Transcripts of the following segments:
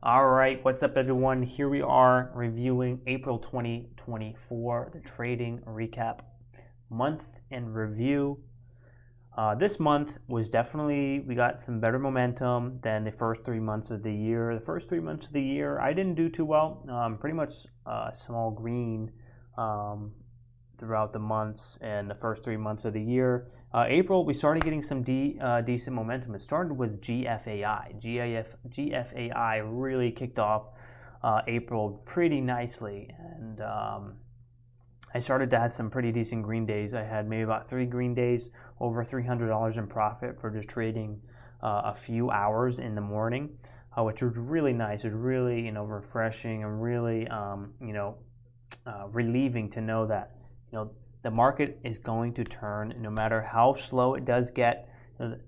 All right, what's up, everyone? Here we are reviewing April 2024, the trading recap month in review. This month was definitely, we got some better momentum than the first 3 months of the year. The first 3 months of the year, I didn't do too well. Pretty much small green throughout the months and the first 3 months of the year. April, we started getting some decent momentum. It started with GFAI. GFAI really kicked off April pretty nicely, and I started to have some pretty decent green days. I had maybe about 3 green days, over $300 in profit for just trading a few hours in the morning, which was really nice. It was really, refreshing and really, relieving to know that, the market is going to turn no matter how slow it does get.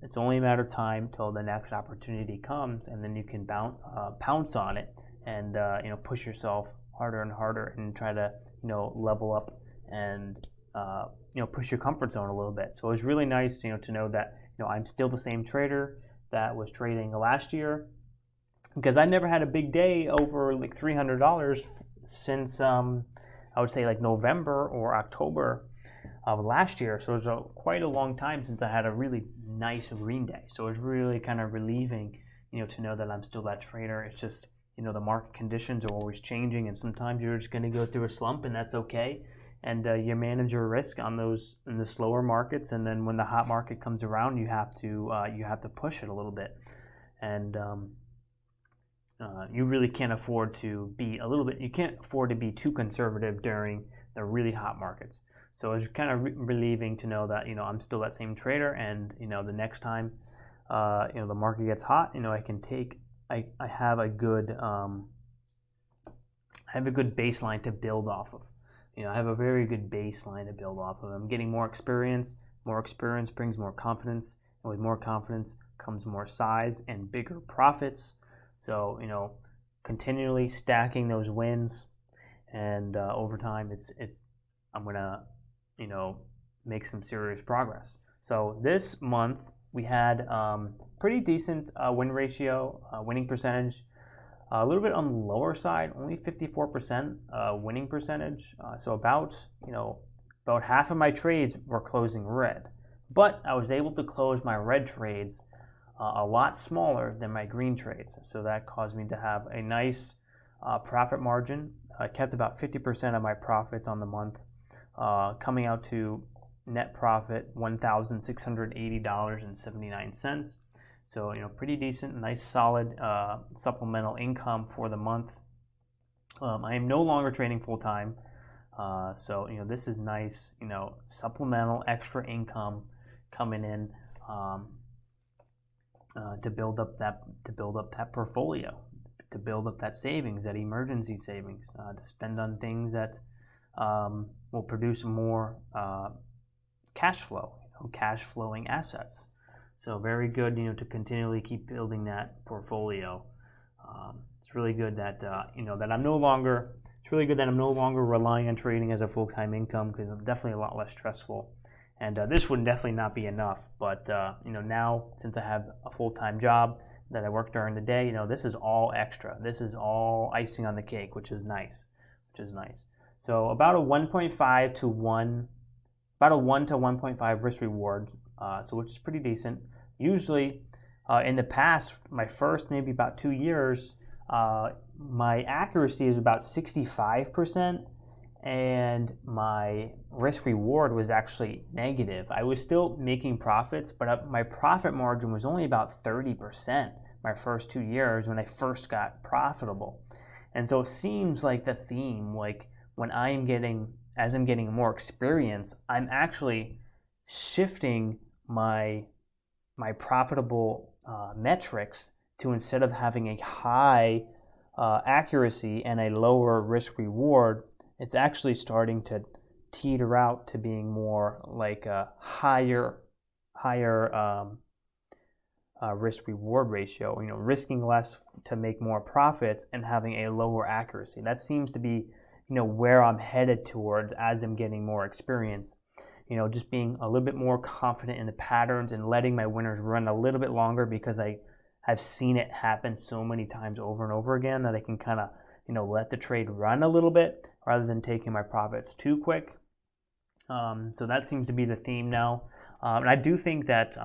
It's only a matter of time till the next opportunity comes, and then you can pounce on it and push yourself harder and harder and try to level up and push your comfort zone a little bit. So it was really nice to know that I'm still the same trader that was trading last year, because I never had a big day over like $300 since I would say like November or October of last year. So it was quite a long time since I had a really nice green day. So it was really kind of relieving, to know that I'm still that trader. It's just, the market conditions are always changing, and sometimes you're just going to go through a slump, and that's okay. And you manage your risk on those in the slower markets, and then when the hot market comes around, you have to push it a little bit. And you really can't afford to be you can't afford to be too conservative during the really hot markets. So it's kind of relieving to know that, I'm still that same trader, and, the next time, the market gets hot, I have a good baseline to build off of. I have a very good baseline to build off of. I'm getting more experience. More experience brings more confidence, and with more confidence comes more size and bigger profits. So, continually stacking those wins, and over time, I'm gonna, make some serious progress. So this month we had pretty decent win ratio, winning percentage, a little bit on the lower side, only 54% winning percentage. So about half of my trades were closing red, but I was able to close my red trades a lot smaller than my green trades. So that caused me to have a nice profit margin. I kept about 50% of my profits on the month, coming out to net profit $1,680.79. So pretty decent, nice, solid supplemental income for the month. I am no longer trading full time, so this is nice. Supplemental extra income coming in. To build up that portfolio, to build up that savings, that emergency savings, to spend on things that will produce more cash flow, cash flowing assets. So very good, to continually keep building that portfolio. It's really good that that I'm no longer. It's really good that I'm no longer relying on trading as a full-time income, because it's definitely a lot less stressful. And this would definitely not be enough, but now, since I have a full-time job that I work during the day, this is all extra. This is all icing on the cake, which is nice. So about a 1.5 to 1, about a 1 to 1.5 risk reward, so which is pretty decent. Usually, in the past, my first maybe about 2 years, my accuracy is about 65%. And my risk reward was actually negative. I was still making profits, but my profit margin was only about 30% my first 2 years when I first got profitable. And so it seems like the theme, like as I'm getting more experience, I'm actually shifting my profitable metrics to, instead of having a high accuracy and a lower risk reward, it's actually starting to teeter out to being more like a higher risk reward ratio. Risking less to make more profits and having a lower accuracy. That seems to be where I'm headed towards as I'm getting more experience. Just being a little bit more confident in the patterns and letting my winners run a little bit longer, because I I've seen it happen so many times over and over again that I can kind of, let the trade run a little bit rather than taking my profits too quick. So that seems to be the theme now. And I do think that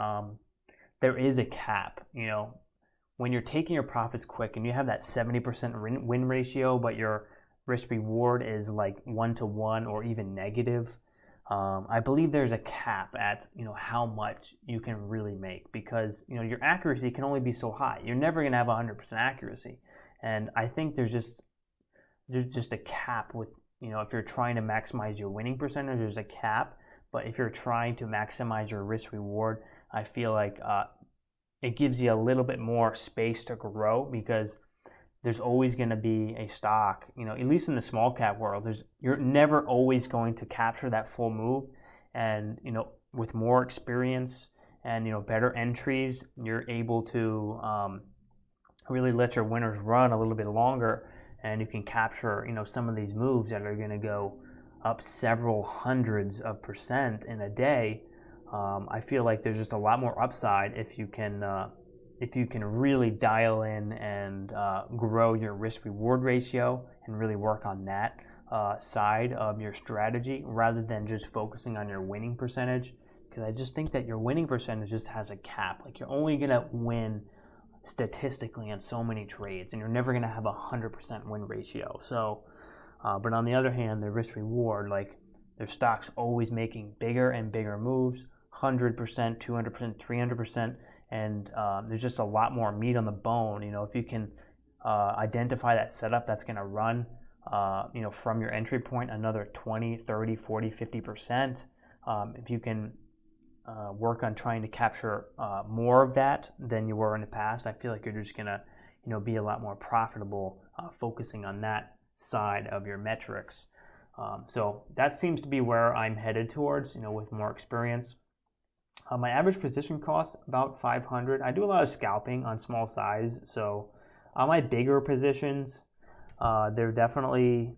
there is a cap, when you're taking your profits quick and you have that 70% win ratio, but your risk reward is like 1-to-1 or even negative. I believe there's a cap at how much you can really make, because your accuracy can only be so high. You're never going to have 100% accuracy, and I think there's just a cap with if you're trying to maximize your winning percentage, there's a cap. But if you're trying to maximize your risk reward, I feel like it gives you a little bit more space to grow, because there's always going to be a stock, at least in the small cap world, you're never always going to capture that full move. And, with more experience and, better entries, you're able to really let your winners run a little bit longer, and you can capture, some of these moves that are going to go up several hundreds of percent in a day. I feel like there's just a lot more upside if you can really dial in and grow your risk reward ratio and really work on that side of your strategy rather than just focusing on your winning percentage. Because I just think that your winning percentage just has a cap. Like, you're only going to win statistically on so many trades, and you're never going to have a 100% win ratio. So, but on the other hand, the risk reward, like, their stock's always making bigger and bigger moves, 100%, 200%, 300%, and there's just a lot more meat on the bone. If you can identify that setup that's going to run, from your entry point, another 20, 30, 40, 50%. If you can work on trying to capture more of that than you were in the past, I feel like you're just going to, be a lot more profitable focusing on that side of your metrics. So that seems to be where I'm headed towards, with more experience. My average position cost about 500. I do a lot of scalping on small size, so on my bigger positions, they're definitely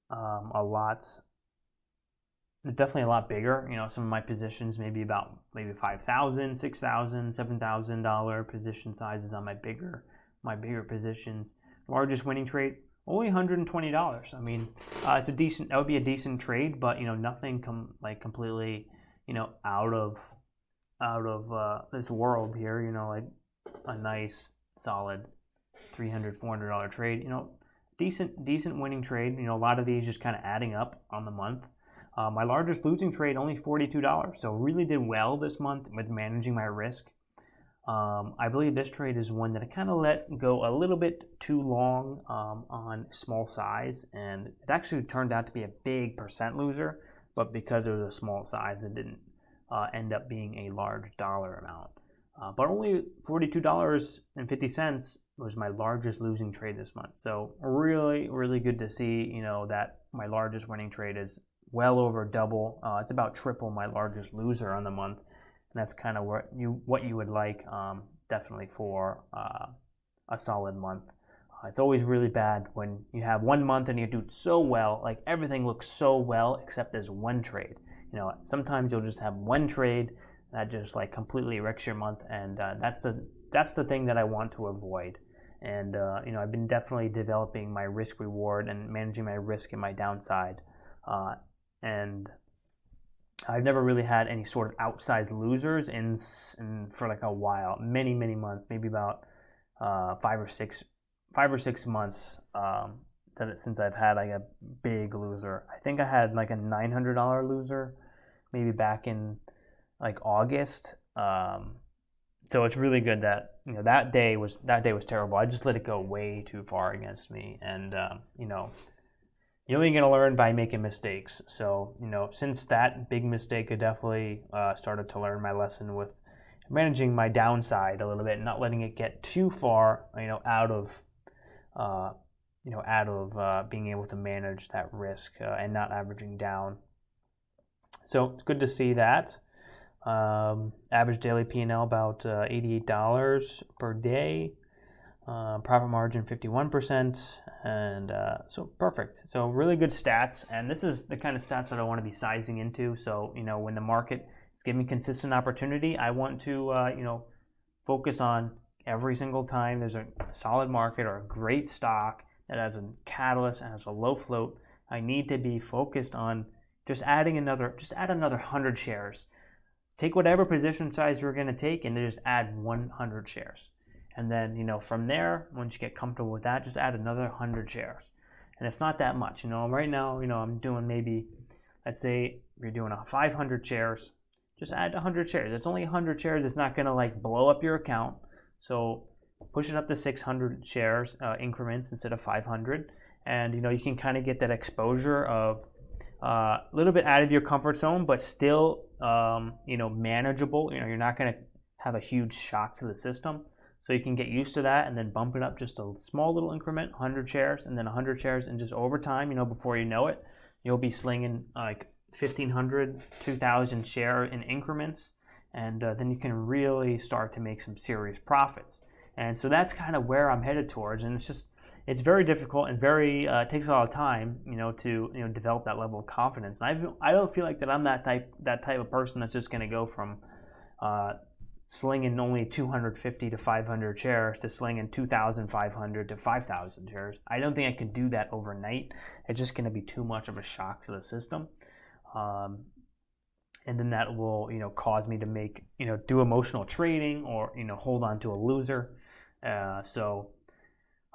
a lot bigger. Some of my positions maybe $5,000, $6,000, $7,000 position sizes on my bigger positions. Largest winning trade, only $120. I mean, that would be a decent trade, but nothing completely out of this world here. Like a nice solid $300, $400 trade. Decent winning trade. A lot of these just kind of adding up on the month. My largest losing trade, only $42. So really did well this month with managing my risk. I believe this trade is one that I kind of let go a little bit too long on small size, and it actually turned out to be a big percent loser, but because it was a small size, it didn't end up being a large dollar amount. But only $42.50 was my largest losing trade this month. So really, really good to see, that my largest winning trade is well over double. It's about triple my largest loser on the month. And that's kind of what you would like, definitely for a solid month. It's always really bad when you have one month and you do so well, like everything looks so well except this one trade. Sometimes you'll just have one trade that just like completely wrecks your month, and that's the thing that I want to avoid. And I've been definitely developing my risk reward and managing my risk and my downside, and I've never really had any sort of outsized losers in for like a while, many months, maybe about 5 or 6 months since I've had like a big loser. I think I had like a $900 loser, maybe back in like August. So it's really good that that day was terrible. I just let it go way too far against me, and you're only going to learn by making mistakes. So, since that big mistake, I definitely started to learn my lesson with managing my downside a little bit, and not letting it get too far, out of being able to manage that risk and not averaging down. So it's good to see that. Average daily P&L about $88 per day. Profit margin 51%, and so perfect. So really good stats, and this is the kind of stats that I want to be sizing into. So when the market is giving consistent opportunity, I want to focus on every single time there's a solid market or a great stock that has a catalyst and has a low float, I need to be focused on just add another 100 shares. Take whatever position size you're going to take and just add 100 shares. And then, from there, once you get comfortable with that, just add another 100 shares. And it's not that much. Right now, I'm doing maybe, let's say you're doing 500 shares, just add 100 shares. It's only 100 shares. It's not going to blow up your account. So push it up to 600 shares increments instead of 500. And, you can kind of get that exposure of a little bit out of your comfort zone, but still, manageable. You're not going to have a huge shock to the system. So you can get used to that and then bump it up just a small little increment, 100 shares, and then 100 shares. And just over time, before you know it, you'll be slinging 1,500, 2,000 share in increments. And then you can really start to make some serious profits. And so that's kind of where I'm headed towards. And it's very difficult and it takes a lot of time, to develop that level of confidence. And I don't feel like that I'm that type of person that's just going to go from slinging only 250 to 500 shares to slinging 2,500 to 5,000 shares. I don't think I could do that overnight. It's just going to be too much of a shock to the system. And then that will, cause me to make, do emotional trading or, hold on to a loser. So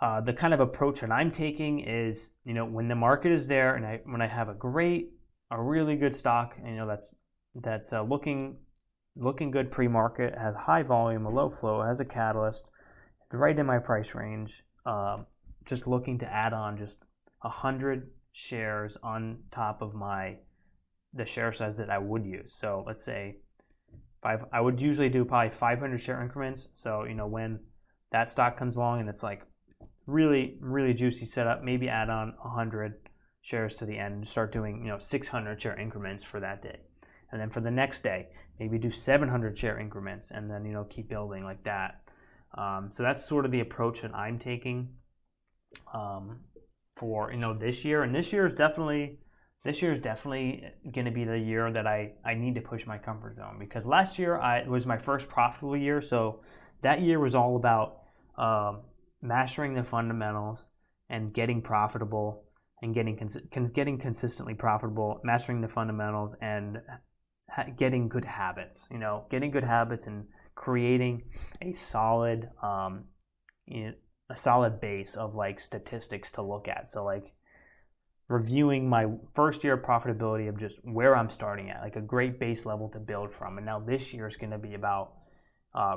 the kind of approach that I'm taking is, when the market is there and when I have a really good stock, that's looking good pre-market, has high volume, a low flow, has a catalyst, right in my price range, just looking to add on just 100 shares on top of the share size that I would use. So let's say I would usually do probably 500 share increments. So, when that stock comes along and it's really, really juicy setup, maybe add on 100 shares to the end and start doing, 600 share increments for that day. And then for the next day, maybe do 700 share increments and then, keep building like that. So that's sort of the approach that I'm taking for, this year. And this year is definitely going to be the year that I need to push my comfort zone, because last year was my first profitable year. So that year was all about mastering the fundamentals and getting profitable and getting consistently profitable, mastering the fundamentals and getting good habits, getting good habits and creating a solid base of statistics to look at. So reviewing my first year of profitability of just where I'm starting at, a great base level to build from. And now this year is going to be about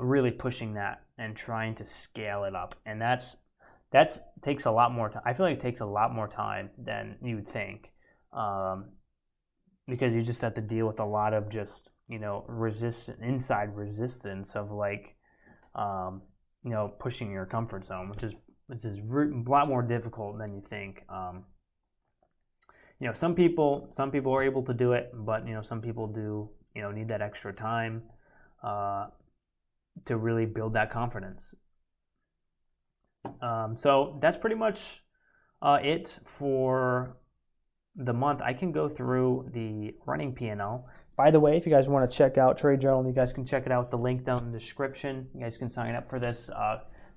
really pushing that and trying to scale it up. And that takes a lot more time. I feel like it takes a lot more time than you would think, because you just have to deal with a lot of just, inside resistance of pushing your comfort zone, which is a lot more difficult than you think. Some people are able to do it, but some people do need that extra time to really build that confidence. So that's pretty much it for the month. I can go through the running P&L. By the way, if you guys want to check out Trade Journal, you guys can check it out with the link down in the description. You guys can sign up for this.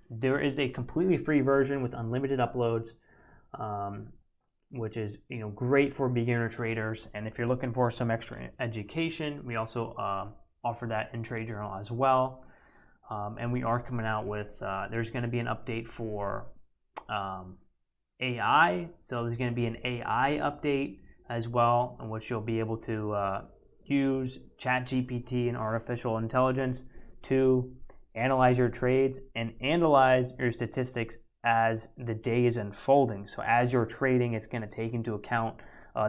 There is a completely free version with unlimited uploads, which is great for beginner traders. And if you're looking for some extra education, we also offer that in Trade Journal as well. And we are coming out with, there's going to be an update for AI. So there's going to be an AI update as well, in which you'll be able to use ChatGPT and artificial intelligence to analyze your trades and analyze your statistics as the day is unfolding. So as you're trading, it's going to take into account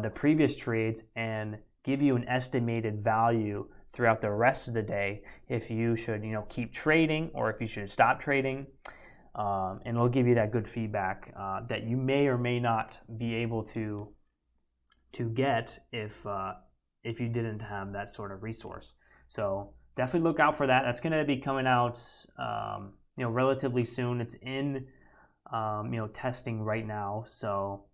the previous trades and give you an estimated value throughout the rest of the day if you should keep trading or if you should stop trading, and it'll give you that good feedback that you may or may not be able to get if you didn't have that sort of resource. So definitely look out for that. That's going to be coming out relatively soon. It's in testing right now, so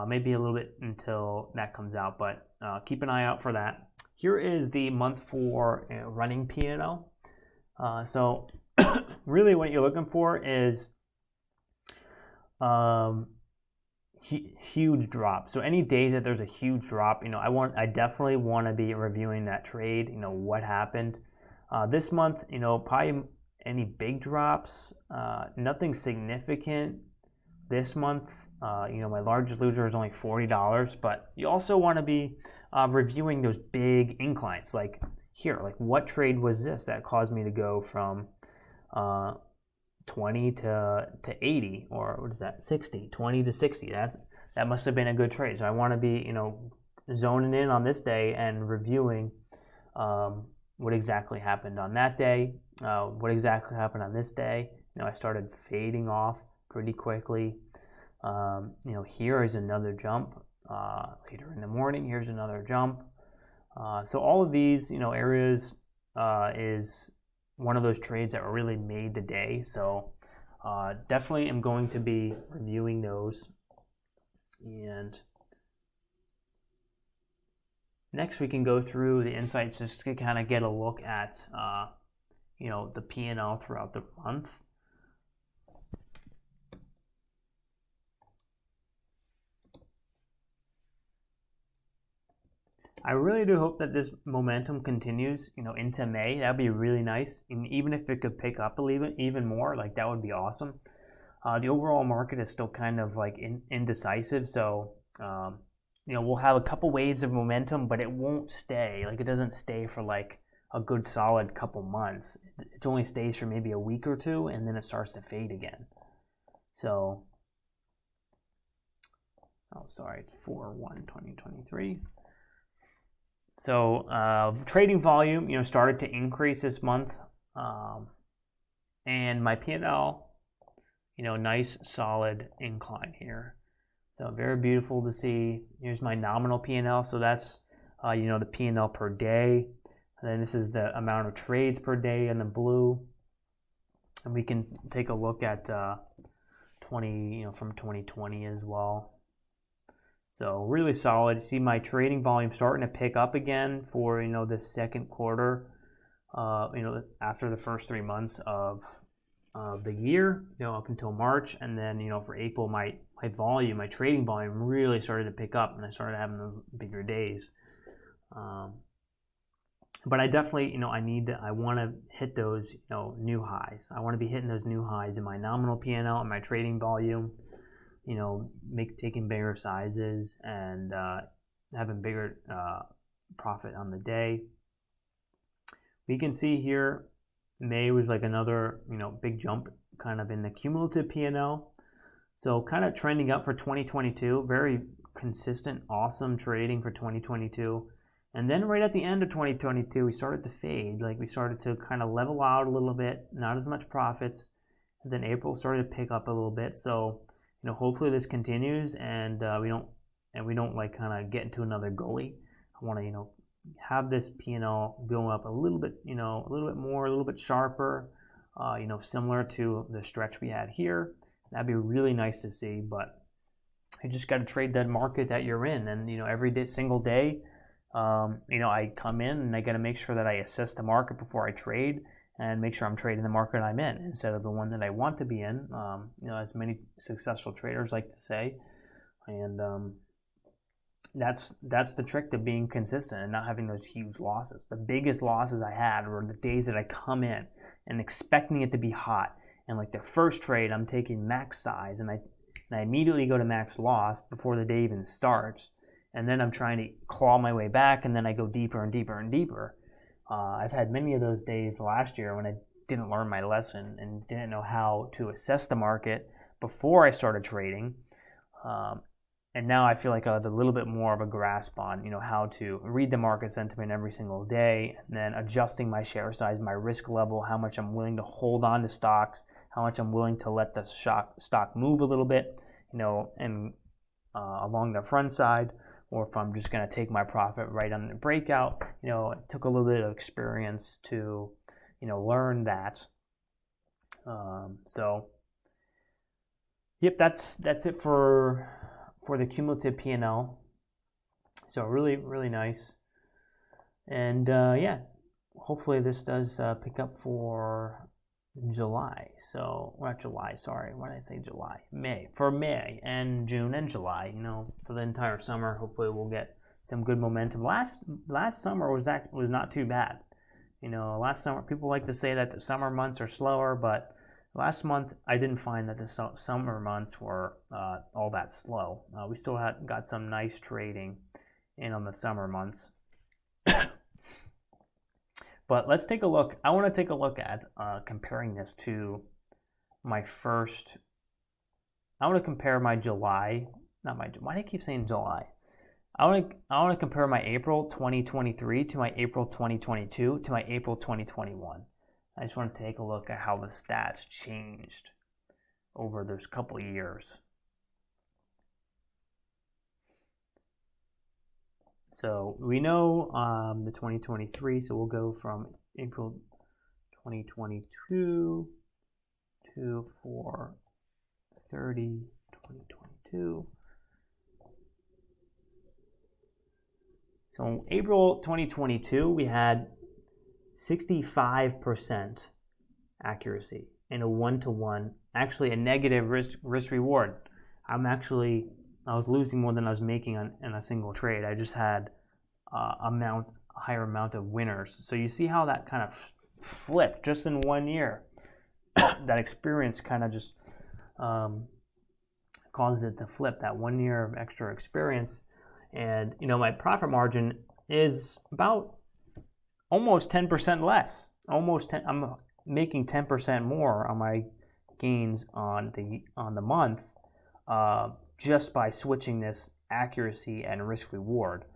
maybe a little bit until that comes out, but keep an eye out for that. Here is the month for running P&L. So really what you're looking for is huge drop. So any days that there's a huge drop, I definitely want to be reviewing that trade, what happened. This month, probably any big drops, nothing significant this month. My largest loser is only $40, but you also want to be reviewing those big inclines. Like here, like what trade was this that caused me to go from 20 to 80, or what is that, 60, 20 to 60. That must have been a good trade. So I want to be, zoning in on this day and reviewing what exactly happened on that day, what exactly happened on this day. I started fading off pretty quickly. Here is another jump. Later in the morning, here's another jump. So all of these, areas is one of those trades that really made the day. So definitely am going to be reviewing those. And next we can go through the insights just to kind of get a look at the P&L throughout the month. I really do hope that this momentum continues, into May. That'd be really nice. And even if it could pick up even more, like that would be awesome. The overall market is still kind of like indecisive. So, we'll have a couple waves of momentum, but it won't stay. Like it doesn't stay for like a good solid couple months. It only stays for maybe a week or two, and then it starts to fade again. So, it's 4/1/2023. So trading volume, started to increase this month, and my P&L, nice solid incline here. So very beautiful to see. Here's my nominal P&L. So that's the P&L per day, and then this is the amount of trades per day in the blue. And we can take a look at 20, from 2020 as well. So really solid. You see my trading volume starting to pick up again for this second quarter. After the first 3 months of the year, up until March, and then for April, my trading volume really started to pick up, and I started having those bigger days. But I definitely, I want to hit those new highs. I want to be hitting those new highs in my nominal P&L and my trading volume. Taking bigger sizes and having bigger profit on the day. We can see here May was like another big jump kind of in the cumulative P&L. So kind of trending up for 2022. Very consistent, awesome trading for 2022. And then right at the end of 2022, we started to fade. Like we started to kind of level out a little bit, not as much profits. And then April started to pick up a little bit. So hopefully this continues, and we don't like kind of get into another gully. I want to have this P&L go up a little bit, a little bit more, a little bit sharper, similar to the stretch we had here. That'd be really nice to see. But you just got to trade that market that you're in, and every single day, I come in and I got to make sure that I assess the market before I trade, and make sure I'm trading the market I'm in instead of the one that I want to be in, as many successful traders like to say. And that's the trick to being consistent and not having those huge losses. The biggest losses I had were the days that I come in and expecting it to be hot, and like the first trade I'm taking max size, and I immediately go to max loss before the day even starts, and then I'm trying to claw my way back, and then I go deeper and deeper and deeper. I've had many of those days last year when I didn't learn my lesson and didn't know how to assess the market before I started trading. And now I feel like I have a little bit more of a grasp on, how to read the market sentiment every single day, and then adjusting my share size, my risk level, how much I'm willing to hold on to stocks, how much I'm willing to let the stock move a little bit, and along the front side, or if I'm just going to take my profit right on the breakout. It took a little bit of experience to, learn that. So, yep, that's it for the cumulative P&L. So really, really nice. And yeah, hopefully this does pick up for July. So, not July, sorry. Why did I say July? May. For May and June and July, you know, for the entire summer, hopefully we'll get some good momentum. Last summer was not too bad. You know, last summer, people like to say that the summer months are slower, but last month I didn't find that the summer months were all that slow. We still got some nice trading in on the summer months. But let's take a look. I want to take a look at comparing this to my first. I want to compare my July, not my. Why do I keep saying July? I want to compare my April 2023 to my April 2022 to my April 2021. I just want to take a look at how the stats changed over those couple of years. So we know the 2023, so we'll go from April 2022 to 4/30/2022. So in April 2022, we had 65% accuracy in a 1-to-1, actually a negative risk reward. I was losing more than I was making in a single trade. I just had a higher amount of winners. So you see how that kind of flipped just in 1 year. That experience kind of just caused it to flip, that 1 year of extra experience. And, you know, my profit margin is about almost 10% less. I'm making 10% more on my gains on the month just by switching this accuracy and risk reward.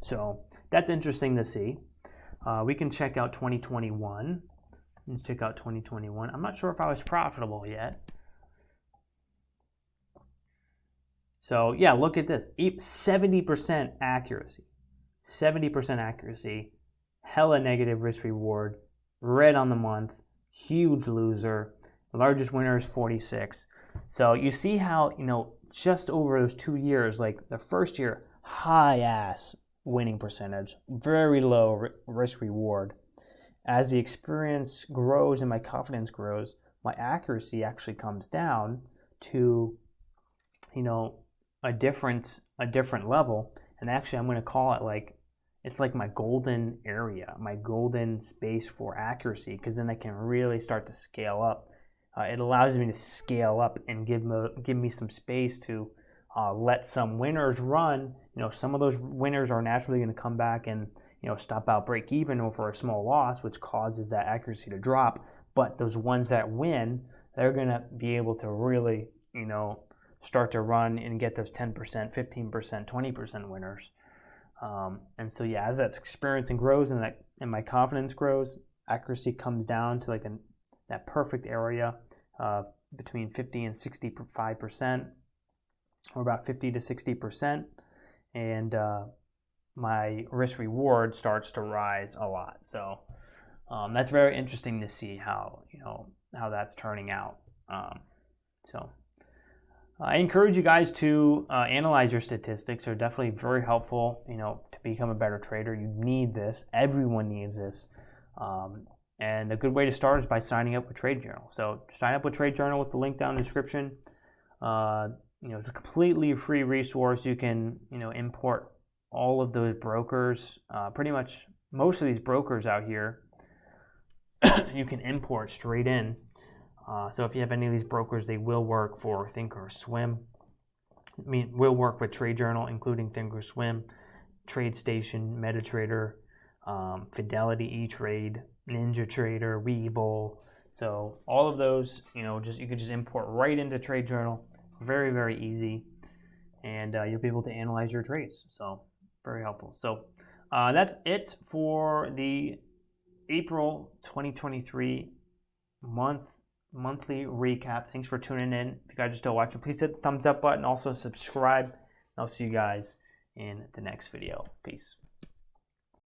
So that's interesting to see. We can check out 2021. Let's check out 2021. I'm not sure if I was profitable yet. So yeah, look at this. 70% accuracy. 70% accuracy. Hella negative risk reward. Red on the month. Huge loser. The largest winner is 46. So you see how, you know, just over those 2 years, like the first year, high ass winning percentage, very low risk reward. As the experience grows and my confidence grows, my accuracy actually comes down to, you know, a different level. And actually I'm going to call it like, it's like my golden area, my golden space for accuracy, because then I can really start to scale up. It allows me to scale up and give me some space to let some winners run. You know, some of those winners are naturally going to come back and, you know, stop out break even or for a small loss, which causes that accuracy to drop. But those ones that win, they're going to be able to really, you know, start to run and get those 10%, 15%, 20% winners. And so yeah, as that experience grows and my confidence grows, accuracy comes down to like that perfect area between 50 and 65%, or about 50 to 60%, and my risk reward starts to rise a lot. So that's very interesting to see how, you know, how that's turning out. So I encourage you guys to analyze your statistics. They're definitely very helpful, you know, to become a better trader. You need this. Everyone needs this. And a good way to start is by signing up with Trade Journal. So sign up with Trade Journal with the link down in the description. You know, it's a completely free resource. You can, you know, import all of those brokers. Pretty much most of these brokers out here, you can import straight in. So if you have any of these brokers, they will work for Thinkorswim. I mean, will work with Trade Journal, including Thinkorswim, TradeStation, MetaTrader, Fidelity, E-Trade, NinjaTrader, Webull. So all of those, you know, you can just import right into Trade Journal. Very, very easy, and you'll be able to analyze your trades. So very helpful. So that's it for the April 2023 monthly recap. Thanks for tuning in. If you guys are still watching, please hit the thumbs up button. Also subscribe. I'll see you guys in the next video. Peace.